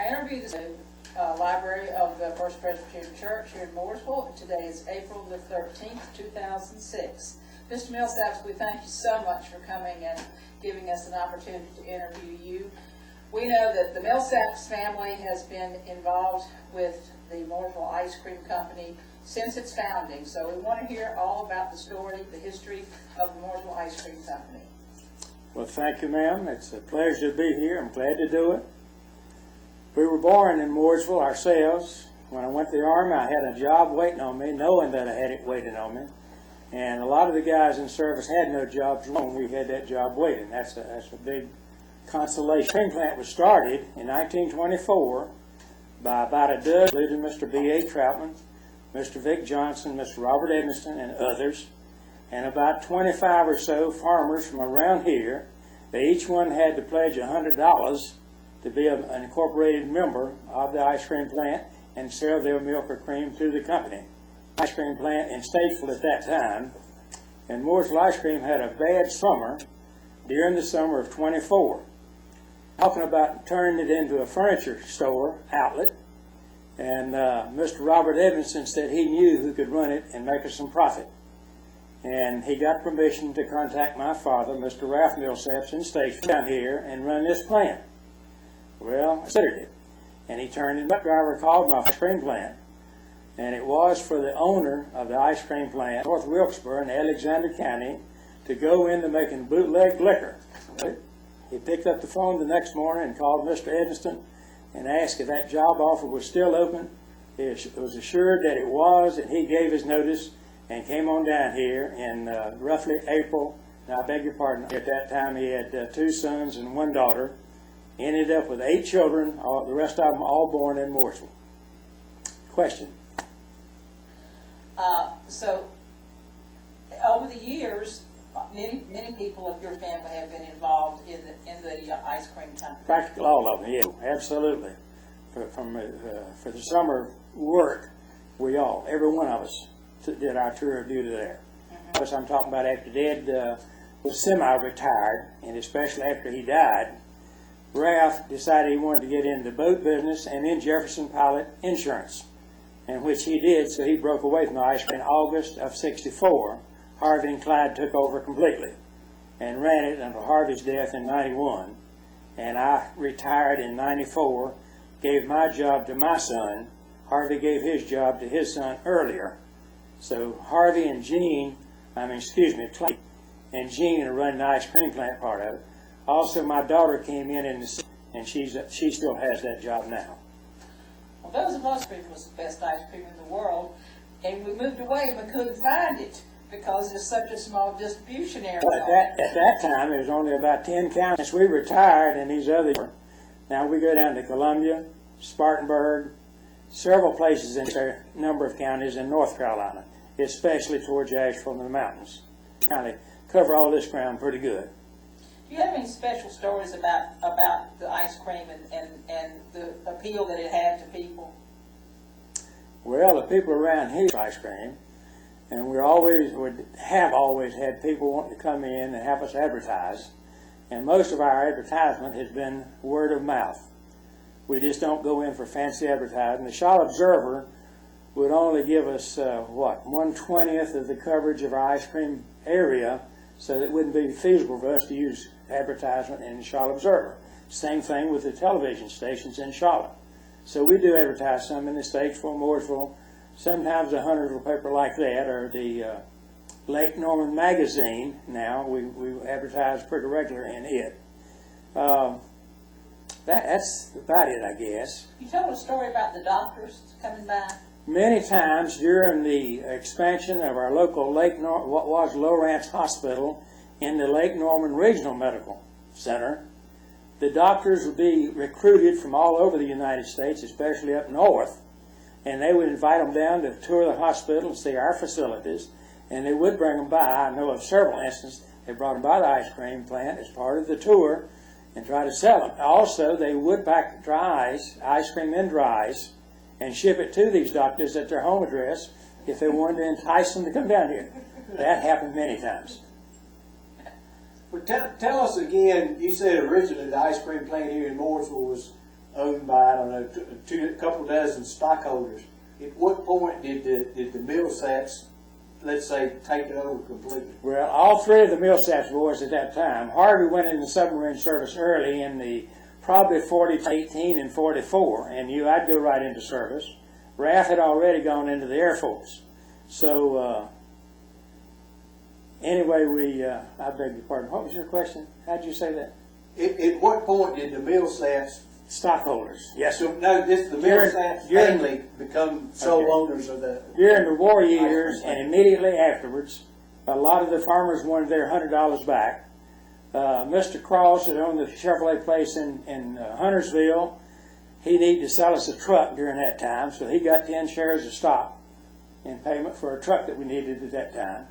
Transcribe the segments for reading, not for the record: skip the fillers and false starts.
I interviewed the library of the First Presbyterian Church here in Mooresville. Today is April the 13th, 2006. Mr. Millsaps, we thank you so much for coming and giving us an opportunity to interview you. We know that the Millsaps family has been involved with the Mooresville Ice Cream Company since its founding, so we want to hear all about the story, the history of the Mooresville Ice Cream Company. Well, thank you, ma'am. It's a pleasure to be here. I'm glad to do it. We were born in Mooresville ourselves. When I went to the Army, I had a job waiting on me, knowing that I had it waiting on me. And a lot of the guys in service had no jobs when we had that job waiting. That's a big consolation. The cream plant was started in 1924 by about a dozen, including Mr. B.A. Troutman, Mr. Vic Johnson, Mr. Robert Edmiston, and others, and about 25 or so farmers from around here. They each one had to pledge $100 to be an incorporated member of the ice cream plant and sell their milk or cream through the company. Ice cream plant in Statesville at that time, and Mooresville Ice Cream had a bad summer during the summer of 24. Talking about turning it into a furniture store outlet, and Mr. Robert Edmiston said he knew who could run it and make us some profit. And he got permission to contact my father, Mr. Ralph Millsaps, in Statesville down here and run this plant. Well, I considered it. And he turned in. The driver called my ice cream plant. And it was for the owner of the ice cream plant, North Wilkesboro in Alexander County, to go into making bootleg liquor. He picked up the phone the next morning and called Mr. Edmiston and asked if that job offer was still open. He was assured that it was, and he gave his notice and came on down here in roughly April. Now, I beg your pardon, at that time he had 2 sons and 1 daughter. Ended up with 8 children, the rest of them all born in Mooresville. Question? So, over the years, many people of your family have been involved in the ice cream company. Practically all of them, yeah, absolutely. For the summer work, every one of us did our tour of duty there. Of course, I'm talking about after Dad was semi-retired, and especially after he died, Ralph decided he wanted to get into the boat business and in Jefferson Pilot Insurance, and which he did, so he broke away from the ice cream in August of '64. Harvey and Clyde took over completely and ran it until Harvey's death in '91, and I retired in '94, gave my job to my son. Harvey gave his job to his son earlier. So Harvey and Clyde and Jean are running the ice cream plant part of it. Also, my daughter came in and she still has that job now. Well, those of us was the best ice cream in the world, and we moved away and we couldn't find it because there's such a small distribution area. Well, at that time, there was only about 10 counties. We retired in these other. Now we go down to Columbia, Spartanburg, several places in a number of counties in North Carolina, especially towards Asheville and the mountains. Kind of cover all this ground pretty good. Do you have any special stories about the ice cream and the appeal that it had to people? Well, the people around here ice cream, and we have always had people wanting to come in and have us advertise, and most of our advertisement has been word of mouth. We just don't go in for fancy advertising. The Charlotte Observer would only give us 1/20th of the coverage of our ice cream area, so that it wouldn't be feasible for us to use advertisement in the Charlotte Observer. Same thing with the television stations in Charlotte. So we do advertise some in the Statesville, Mooresville, sometimes a Huntersville paper like that, or the Lake Norman magazine. Now we advertise pretty regular in it. That's about it, I guess. You told a story about the doctors coming by. Many times during the expansion of our local what was Low Ranch Hospital in the Lake Norman Regional Medical Center, the doctors would be recruited from all over the United States, especially up north, and they would invite them down to tour the hospital and see our facilities, and they would bring them by. I know of several instances they brought them by the ice cream plant as part of the tour and try to sell them. Also, they would pack dry ice cream in dry ice, and ship it to these doctors at their home address if they wanted to entice them to come down here. That happened many times. Well, tell us again, you said originally the ice cream plant here in Mooresville was owned by, I don't know, a couple dozen stockholders. At what point did the Millsaps, let's say, take it over completely? Well, all three of the Millsaps boys at that time. Harvey went into submarine service early in the probably 18 and 44, and I'd go right into service. Raph had already gone into the Air Force. So, anyway, I beg your pardon. What was your question? How'd you say that? At what point did the Millsaps, Stockholders. Yes, sir. no, the Millsaps family become sole owners of the... During the war years and immediately afterwards, a lot of the farmers wanted their $100 back. Mr. Cross, that owned the Chevrolet place in Huntersville, he needed to sell us a truck during that time, so he got 10 shares of stock in payment for a truck that we needed at that time.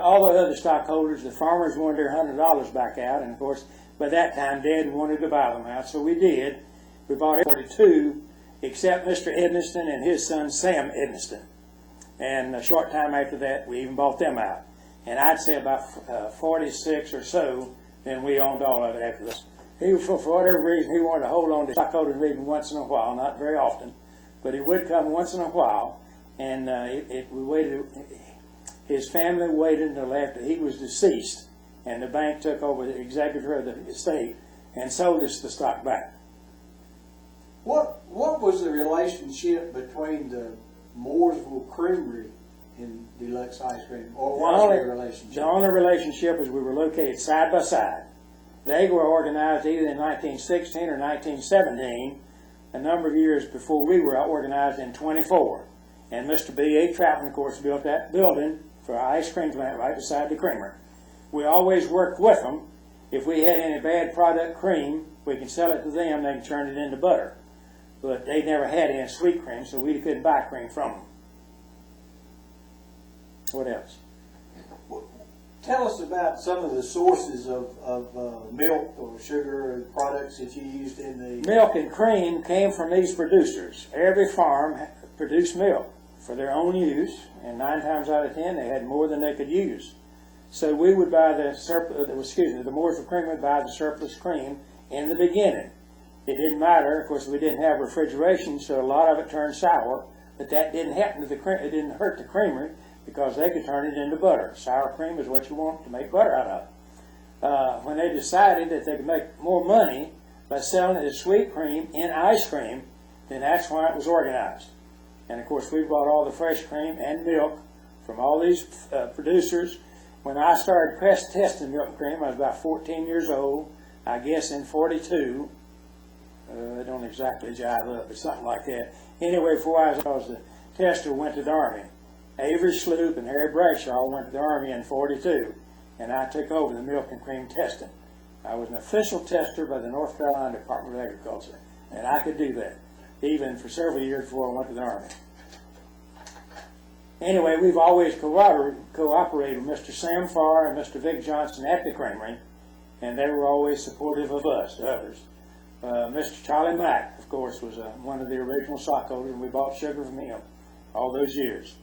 All the other stockholders, the farmers wanted their $100 back out, and of course, by that time, Dad wanted to buy them out, so we did. We bought 42, except Mr. Edmiston and his son Sam Edmiston. And a short time after that, we even bought them out. And I'd say about 46 or so, then we owned all of it after this. He, for whatever reason, he wanted to hold on to stockholders meeting once in a while, not very often, but he would come once in a while, and we waited. His family waited until after he was deceased, and the bank took over the executor of the estate and sold us the stock back. What was the relationship between the Mooresville Creamery and Deluxe Ice Cream, or was there a relationship? The only relationship is we were located side by side. They were organized either in 1916 or 1917, a number of years before we were organized in 24. And Mr. B.A. Troutman, of course, built that building for our ice cream plant right beside the creamery. We always worked with them. If we had any bad product cream, we can sell it to them, they can turn it into butter. But they never had any sweet cream, so we couldn't buy cream from them. What else? Tell us about some of the sources of milk or sugar or products that you used in the... Milk and cream came from these producers. Every farm produced milk for their own use, and 9 times out of 10 they had more than they could use. So we would buy the Mooresville Cream would buy the surplus cream in the beginning. It didn't matter, of course we didn't have refrigeration, so a lot of it turned sour, but that didn't happen to the cream. It didn't hurt the creamery because they could turn it into butter. Sour cream is what you want to make butter out of. When they decided that they could make more money by selling it as sweet cream in ice cream, then that's why it was organized. And of course we bought all the fresh cream and milk from all these producers. When I started press testing milk and cream, I was about 14 years old. I guess in 42. I don't exactly jive up, but something like that. Anyway, before I was the tester, went to the Army. Avery Sloop and Harry Bradshaw went to the Army in 42, and I took over the milk and cream testing. I was an official tester by the North Carolina Department of Agriculture, and I could do that, even for several years before I went to the Army. Anyway, we've always cooperated with Mr. Sam Farr and Mr. Vic Johnson at the creamery, and they were always supportive of us, others. Mr. Charlie Mack, of course, was one of the original stockholders, and we bought sugar from him all those years.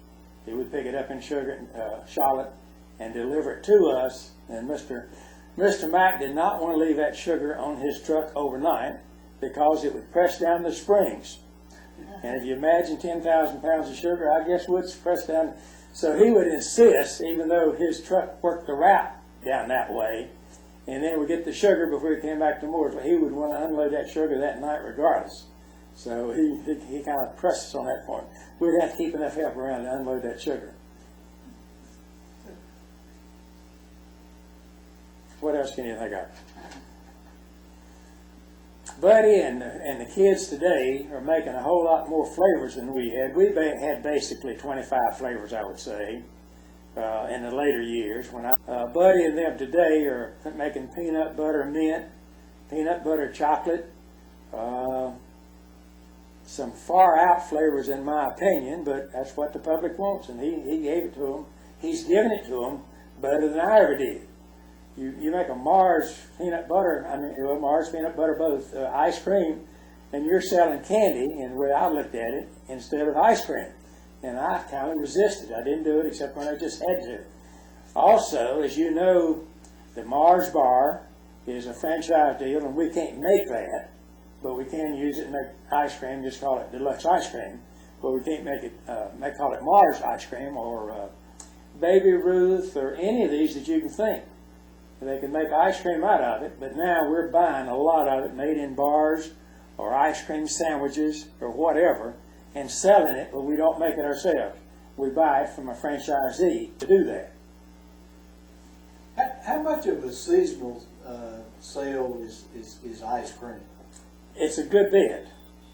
He would pick it up in Charlotte and deliver it to us, and Mr. Mack did not want to leave that sugar on his truck overnight because it would press down the springs. And if you imagine 10,000 pounds of sugar, I guess would press down. So he would insist, even though his truck worked the route down that way, and then we'd get the sugar before he came back to Mooresville, he would want to unload that sugar that night regardless. So he kind of pressed us on that point. We'd have to keep enough help around to unload that sugar. What else can you think of? Buddy and the kids today are making a whole lot more flavors than we had. We had basically 25 flavors, I would say, in the later years. When Buddy and them today are making peanut butter mint, peanut butter chocolate, some far out flavors in my opinion, but that's what the public wants, and he gave it to them. He's given it to them better than I ever did. You make a Mars peanut butter, Mars peanut butter both, ice cream, and you're selling candy, and the way I looked at it, instead of ice cream. And I kind of resisted. I didn't do it except when I just had to. Also, as you know, the Mars bar is a franchise deal, and we can't make that. but we can use it to make ice cream, just call it deluxe ice cream. But we can't make it, call it Mars ice cream or Baby Ruth or any of these that you can think. They can make ice cream out of it, but now we're buying a lot of it made in bars or ice cream sandwiches or whatever and selling it, but we don't make it ourselves. We buy it from a franchisee to do that. How much of a seasonal sale is ice cream? It's a good bit,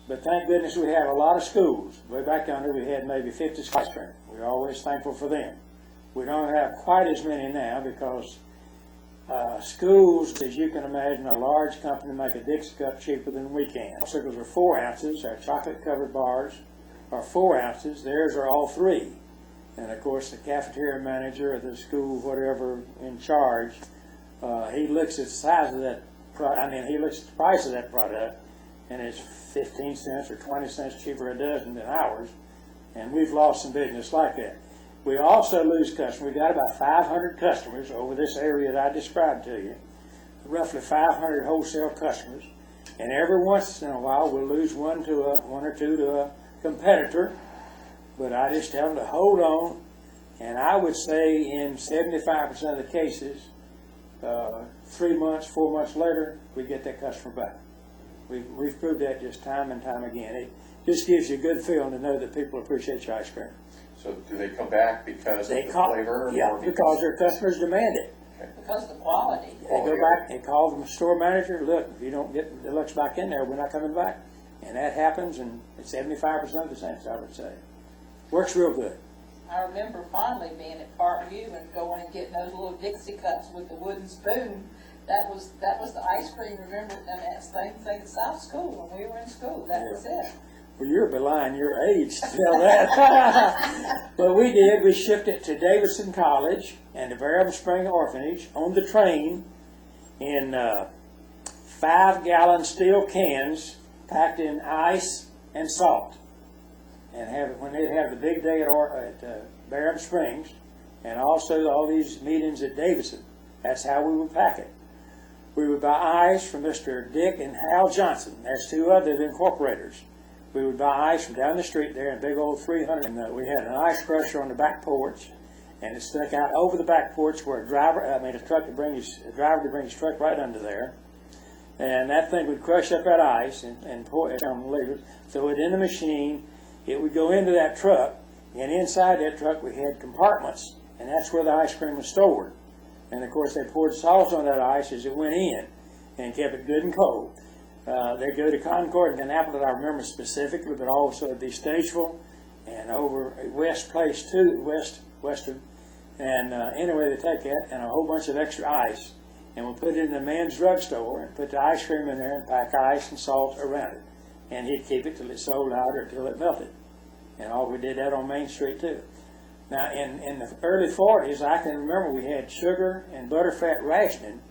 but thank goodness we have a lot of schools. Way back yonder we had maybe 50 ice cream. We're always thankful for them. We don't have quite as many now because schools, as you can imagine, a large company make a Dixie cup cheaper than we can. Our circles are 4 ounces. Our chocolate-covered bars are 4 ounces. Theirs are all 3. And of course, the cafeteria manager of the school, whatever in charge, he looks at the size of that. He looks at the price of that product, and it's 15 cents or 20 cents cheaper a dozen than ours. And we've lost some business like that. We also lose customers. We've got about 500 customers over this area that I described to you, roughly 500 wholesale customers. And every once in a while, we'll lose one or two to a competitor. But I just tell them to hold on. And I would say in 75% of the cases, 3 months, 4 months later, we get that customer back. We've proved that just time and time again. It just gives you a good feeling to know that people appreciate your ice cream. So do they come back because of the flavor? Yeah, because their customers demand it. Okay. Because of the quality. They go back and call the store manager, look, if you don't get the deluxe back in there, we're not coming back. And that happens, and it's 75% of the sense, I would say. Works real good. I remember fondly being at Parkview and going and getting those little Dixie cups with the wooden spoon. That was the ice cream, remember, and that's the same thing at South School when we were in school. That was it. Well, you're belying your age to tell that. But we did. We shipped it to Davidson College and the Variable Spring Orphanage on the train in 5-gallon steel cans packed in ice and salt. And when they'd have the big day at Variable Springs and also all these meetings at Davidson, that's how we would pack it. We would buy ice from Mr. Dick and Hal Johnson. That's 2 other incorporators. We would buy ice from down the street there in big old 300. And we had an ice crusher on the back porch, and it stuck out over the back porch where a driver could bring his truck right under there. And that thing would crush up that ice and pour it on the levers, throw it in the machine. It would go into that truck, and inside that truck we had compartments, and that's where the ice cream was stored. And of course they poured salt on that ice as it went in and kept it good and cold. They'd go to Concord and Appleton, I remember specifically, but also at the Stageville and over at West Place too, Western. And anyway, they take that and a whole bunch of extra ice, and we'll put it in the man's drugstore and put the ice cream in there and pack ice and salt around it. And he'd keep it till it sold out or till it melted. And we did that on Main Street too. Now, in the early 40s, I can remember we had sugar and butterfat rationing,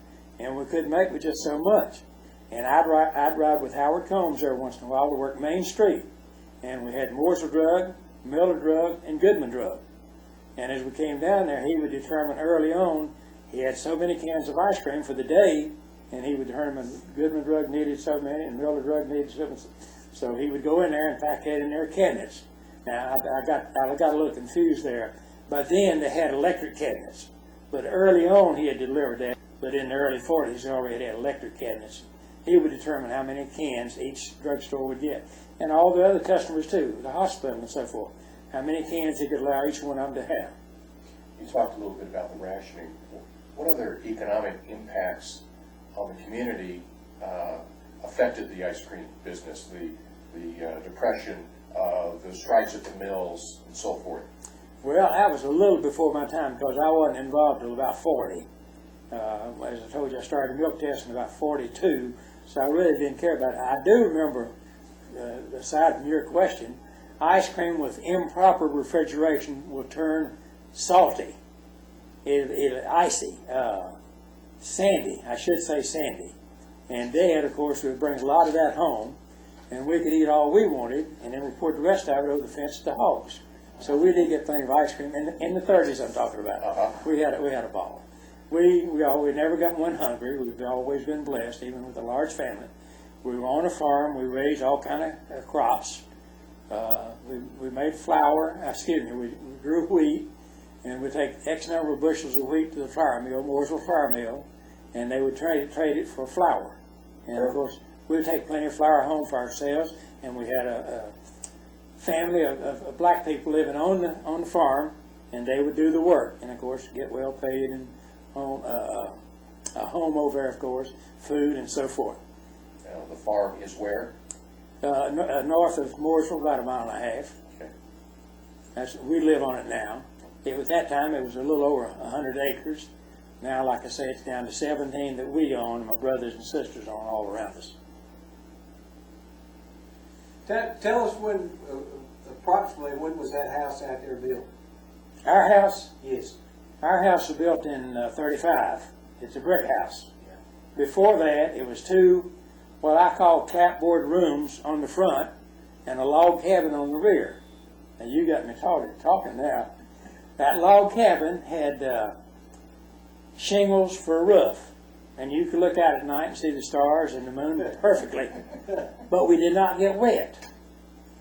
and we couldn't make with just so much. And I'd ride with Howard Combs every once in a while to work Main Street. And we had Mooresville Drug, Miller Drug, and Goodman Drug. And as we came down there, he would determine early on, he had so many cans of ice cream for the day, and he would determine Goodman Drug needed so many, and Miller Drug needed so many. So he would go in there and pack that in their cabinets. Now, I got a little confused there. By then, they had electric cabinets. But early on, he had delivered that. But in the early 40s, they already had electric cabinets. He would determine how many cans each drugstore would get. And all the other customers, too, the hospital and so forth, how many cans he could allow each one of them to have. You talked a little bit about the rationing. What other economic impacts on the community affected the ice cream business, the depression, the strikes at the mills, and so forth? Well, that was a little before my time because I wasn't involved until about 40. As I told you, I started milk testing about 42, so I really didn't care about it. I do remember, aside from your question, ice cream with improper refrigeration will turn salty, icy, sandy, I should say sandy. And Dad, of course, would bring a lot of that home, and we could eat all we wanted, and then we poured the rest of it over the fence to the hogs. So we did get plenty of ice cream in the 30s. I'm talking about. We had a ball. We never got one hungry. We've always been blessed, even with a large family. We were on a farm. We raised all kind of crops. We made flour. We grew wheat, and we take X number of bushels of wheat to the flour mill, Mooresville flour mill, and they would trade it for flour. And of course, we would take plenty of flour home for ourselves. And we had a family of black people living on the farm, and they would do the work, and of course get well paid, and a home over there, of course, food and so forth. The farm is where? North of Mooresville, about a mile and a half. Okay. We live on it now. At that time, it was a little over 100 acres. Now, like I say, it's down to 17 that we own, and my brothers and sisters own all around us. Tell us approximately when was that house out there built? Our house? Yes. Our house was built in 35. It's a brick house. Before that, it was two, what I call clapboard rooms on the front and a log cabin on the rear. And you got me talking now. That log cabin had shingles for a roof. And you could look out at night and see the stars and the moon perfectly. But we did not get wet.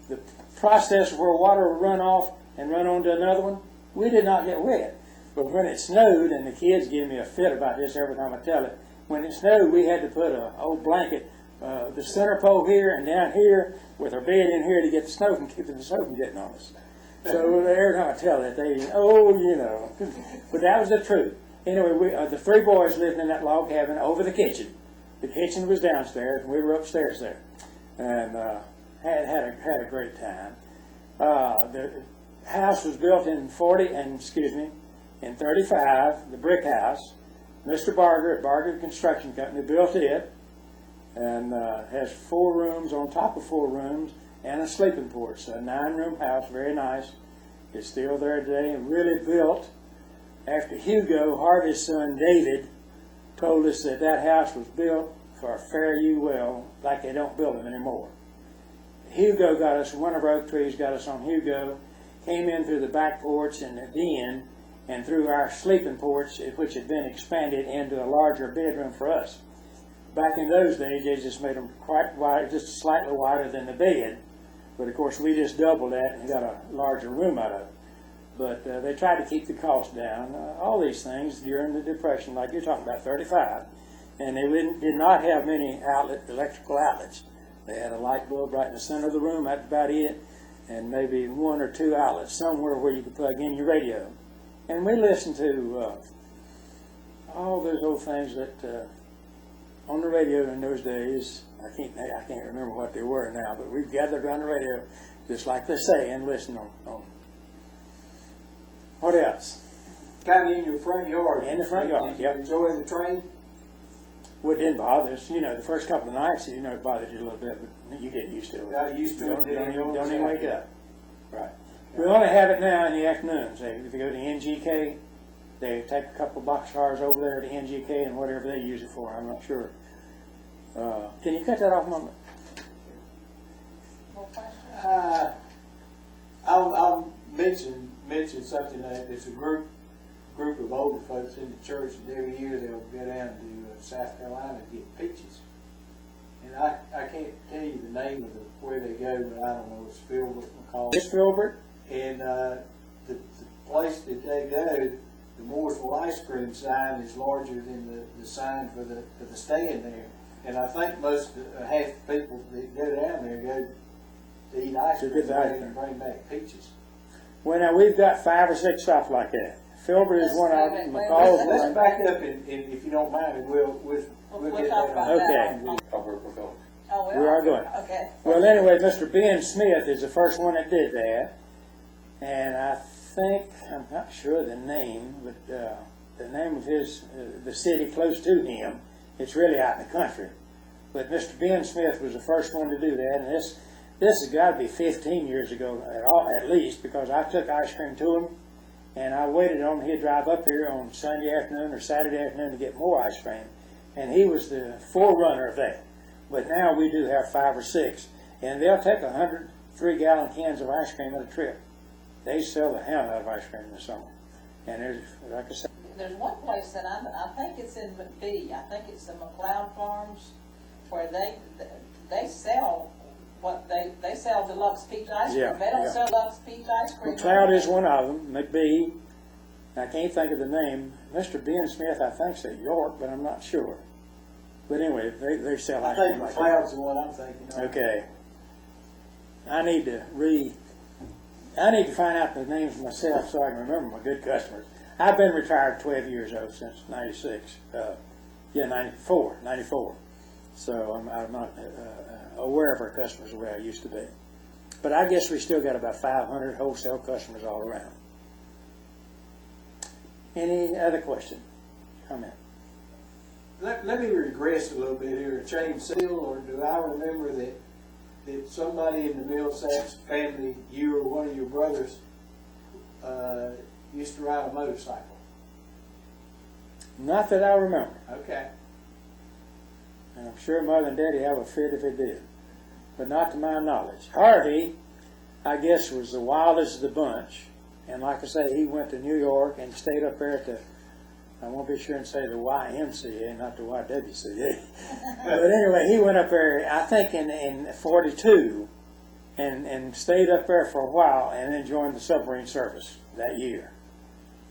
The process where water would run off and run on to another one, we did not get wet. But when it snowed, and the kids give me a fit about this every time I tell it, when it snowed, we had to put an old blanket, the center pole here and down here, with our bed in here to get the snow from keeping the snow from getting on us. So every time I tell it, but that was the truth. Anyway, the three boys lived in that log cabin over the kitchen. The kitchen was downstairs, and we were upstairs there, and had a great time. The house was built in 35, the brick house. Mr. Barger at Barger Construction Company built it, and has 4 rooms on top of 4 rooms and a sleeping porch. So a 9-room house, very nice. It's still there today, and really built after Hugo, Harvey's son David, told us that house was built for fare you well, like they don't build them anymore. Hugo got us, one of our oak trees got us on Hugo, came in through the back porch and the den, and through our sleeping porch, which had been expanded into a larger bedroom for us. Back in those days, they just made them quite wide, just slightly wider than the bed, but of course we just doubled that and got a larger room out of it. But they tried to keep the cost down. All these things during the Depression, like you're talking about, 35. And they did not have many electrical outlets. They had a light bulb right in the center of the room, that's about it, and maybe 1 or 2 outlets somewhere where you could plug in your radio. And we listened to all those old things that on the radio in those days, I can't remember what they were now, but we gathered around the radio, just like they say, and listened on. What else? Kind of in your front yard. In the front yard, yep. Enjoy the train? Well, it didn't bother us. The first couple of nights, it bothered you a little bit, but you get used to it. Got used to it. Don't even wake up. Right. We only have it now in the afternoons. If you go to NGK, they take a couple of boxcars over there to NGK and whatever they use it for. I'm not sure. Can you cut that off, Mama? I'll mention something that there's a group of older folks in the church, and every year they'll go down to South Carolina to get peaches. And I can't tell you the name of where they go, but I don't know. It's Filbert, McCall. It's Filbert. And the place that they go, the Mooresville ice cream sign is larger than the sign for the stand there. And I think half the people that go down there go to eat ice cream and bring back peaches. Well, now we've got 5 or 6 stops like that. Filbert is one of them. McCall's one. Let's back up, and if you don't mind, and we'll get talk that about on. Okay. We are going. Okay. Well, anyway, Mr. Ben Smith is the first one that did that. And I think, I'm not sure the name, but the name of the city close to him, it's really out in the country. But Mr. Ben Smith was the first one to do that, and this has got to be 15 years ago at least, because I took ice cream to him, and I waited on him. He'd drive up here on Sunday afternoon or Saturday afternoon to get more ice cream, and he was the forerunner of that. But now we do have 5 or 6, and they'll take 100 3-gallon cans of ice cream at a trip. They sell the hell out of ice cream in the summer. And there's, like I said, there's one place that I think it's in McBee. I think it's the McLeod Farms where they sell what they sell deluxe peach ice cream. Yeah, They don't yeah. sell deluxe peach ice cream. Well, Cloud is one of them. McBee, I can't think of the name. Mr. Ben Smith, I think's at York, but I'm not sure. But anyway, they sell I ice cream think like that. McLeod's the one I'm thinking of. Okay. I need to find out the names myself so I can remember my good customers. I've been retired 12 years old since 96. 94. So I'm not aware of our customers the way I used to be. But I guess we still got about 500 wholesale customers all around. Any other question? Comment? Let me regress a little bit here. Change seal, or do I remember that somebody in the Millsaps family, you or one of your brothers, used to ride a motorcycle? Not that I remember. Okay. And I'm sure Mother and Daddy have a fit if it did. But not to my knowledge. Harvey, I guess, was the wildest of the bunch. And like I say, he went to New York and stayed up there at the, I won't be sure and say the YMCA, not the YWCA. But anyway, he went up there, I think in 42, and stayed up there for a while, and then joined the submarine service that year.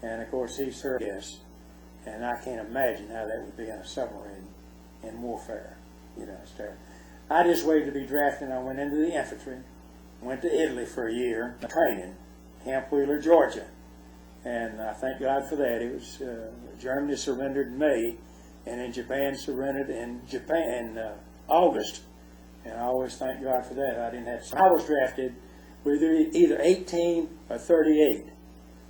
And of course, he served, yes. And I can't imagine how that would be in a submarine in warfare. You know, it's terrible. I just waited to be drafted, and I went into the infantry, went to Italy for a year, training, Camp Wheeler, Georgia. And I thank God for that. It was, Germany surrendered in May, and then Japan surrendered in August. And I always thank God for that. I didn't have to. I was drafted with either 18 or 38.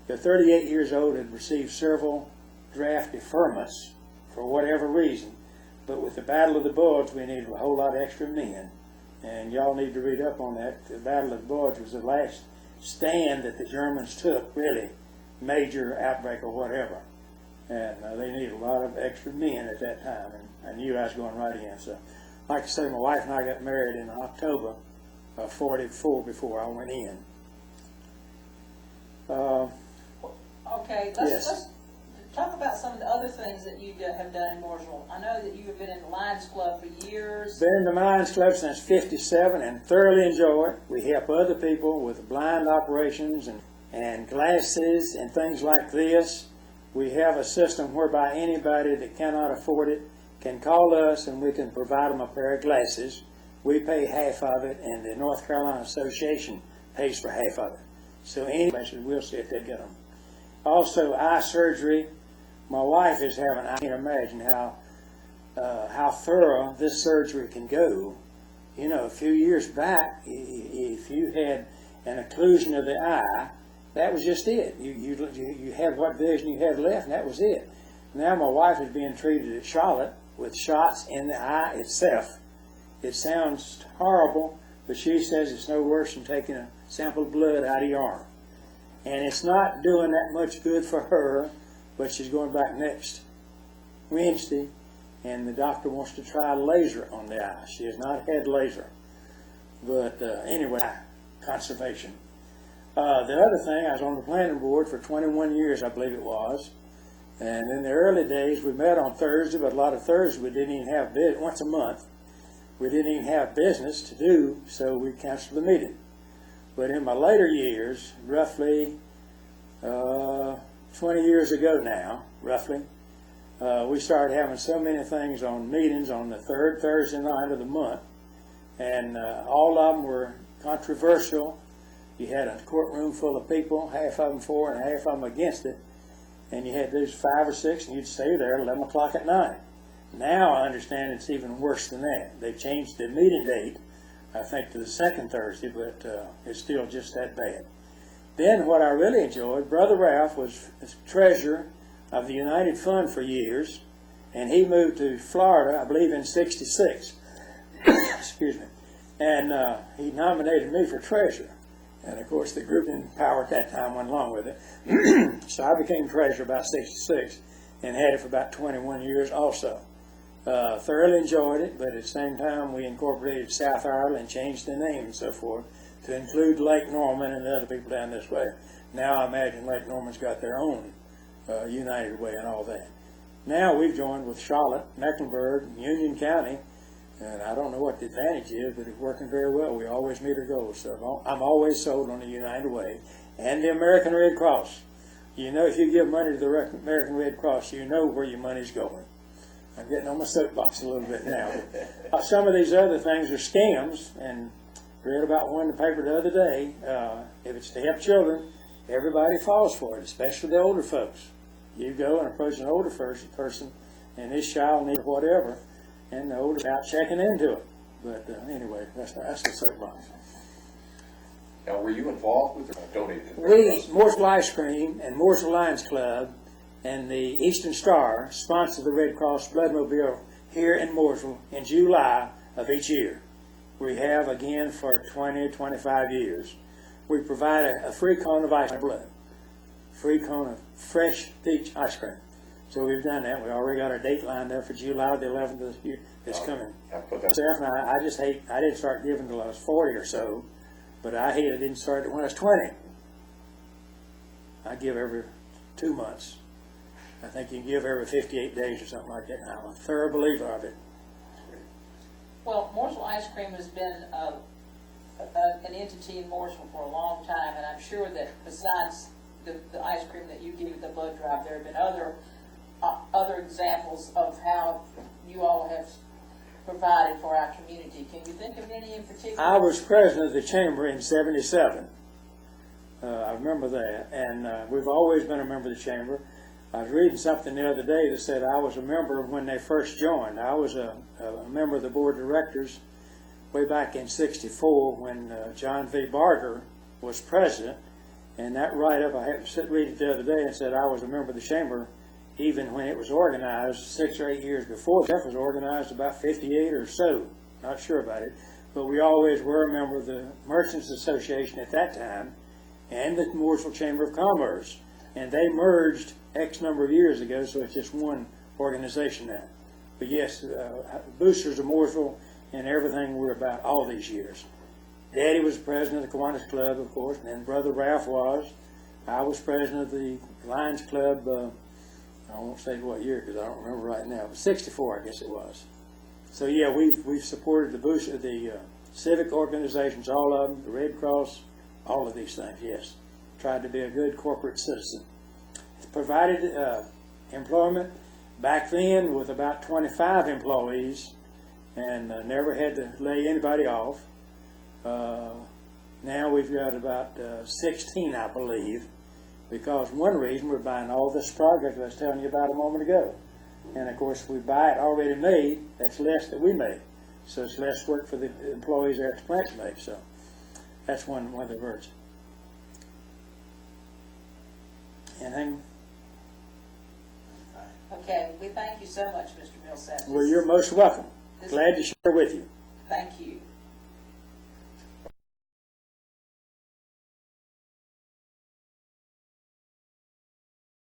The 38 years old had received several draft deferments for whatever reason. But with the Battle of the Bulge, we needed a whole lot of extra men. And y'all need to read up on that. The Battle of the Bulge was the last stand that the Germans took, really, major outbreak or whatever. And they needed a lot of extra men at that time. And I knew I was going right in. So, like I say, my wife and I got married in October of 44 before I went in. Okay, let's talk about some of the other things that you have done in Mooresville. I know that you have been in the Lions Club for years. Been in the Lions Club since '57 and thoroughly enjoy it. We help other people with blind operations and glasses and things like this. We have a system whereby anybody that cannot afford it can call us and we can provide them a pair of glasses. We pay half of it, and the North Carolina Association pays for half of it. So anybody, we'll see if they get them. Also, eye surgery. My wife is having, I can't imagine how thorough this surgery can go. You know, a few years back, if you had an occlusion of the eye, that was just it. You had what vision you had left, and that was it. Now my wife is being treated at Charlotte with shots in the eye itself. It sounds horrible, but she says it's no worse than taking a sample of blood out of your arm. And it's not doing that much good for her, but she's going back next Wednesday, and the doctor wants to try laser on the eye. She has not had laser. But anyway, conservation. The other thing, I was on the planning board for 21 years, I believe it was. And in the early days, we met on Thursday, but a lot of Thursdays we didn't even have business, once a month. We didn't even have business to do, so we canceled the meeting. But in my later years, roughly 20 years ago now, roughly, we started having so many things on meetings on the third Thursday night of the month, and all of them were controversial. You had a courtroom full of people, half of them for and half of them against it, and you had those 5 or 6, and you'd stay there 11 o'clock at night. Now I understand it's even worse than that. They changed the meeting date, I think, to the second Thursday, but it's still just that bad. Then what I really enjoyed, Brother Ralph was treasurer of the United Fund for years, and he moved to Florida, I believe, in '66. Excuse me. And he nominated me for treasurer. And of course the group in power at that time went along with it. So I became treasurer about '66 and had it for about 21 years also. Thoroughly enjoyed it, but at the same time we incorporated South Ireland, changed the name and so forth to include Lake Norman and the other people down this way. Now I imagine Lake Norman's got their own United Way and all that. Now we've joined with Charlotte, Mecklenburg, Union County, And I don't know what the advantage is, but it's working very well. We always meet our goals. So I'm always sold on the United Way and the American Red Cross. You know, if you give money to the American Red Cross, you know where your money's going. I'm getting on my soapbox a little bit now. Some of these other things are scams, and read about one in the paper the other day. If it's to help children, everybody falls for it, especially the older folks. You go and approach an older person, and this child needs whatever, and the older out checking into it. But anyway, that's the soapbox. Now, were you involved with or donated to the Red Cross? Mooresville Ice Cream and Mooresville Lions Club and the Eastern Star sponsor the Red Cross Bloodmobile here in Mooresville in July of each year. We have again for 20, 25 years. We provide a free cone of ice blood, free cone of fresh peach ice cream. So we've done that. We already got our date lined up for July the 11th of this year. It's coming. I put that. I just hate, I didn't start giving until I was 40 or so, but I hate I didn't start when I was 20. I give every 2 months. I think you can give every 58 days or something like that. I'm a thorough believer of it. Well, Mooresville Ice Cream has been an entity in Mooresville for a long time, and I'm sure that besides the ice cream that you give at the blood drive, there have been other examples of how you all have provided for our community. Can you think of any in particular? I was president of the chamber in '77. I remember that, and we've always been a member of the chamber. I was reading something the other day that said I was a member when they first joined. I was a member of the board of directors way back in '64 when John V. Barger was president. And that write-up, I happened to read it the other day, and said I was a member of the chamber even when it was organized 6 or 8 years before. Jeff was organized about 58 or so, not sure about it. But we always were a member of the Merchants Association at that time and the Mooresville Chamber of Commerce. And they merged X number of years ago, so it's just one organization now. But yes, boosters of Mooresville and everything we're about all these years. Daddy was president of the Kiwanis Club, of course, and then Brother Ralph was. I was president of the Lions Club, I won't say what year because I don't remember right now, but '64 I guess it was. So yeah, we've supported the civic organizations, all of them, the Red Cross, all of these things, yes. Tried to be a good corporate citizen. Provided employment back then with about 25 employees and never had to lay anybody off. Now we've got about 16, I believe, because one reason we're buying all this product I was telling you about a moment ago. And of course, we buy it already made, that's less that we make. So it's less work for the employees there at the plant to make. So that's one of the virtues. Anything? Okay, we thank you so much, Mr. Millsaps. Well, you're most welcome. Glad to share with you. Thank you.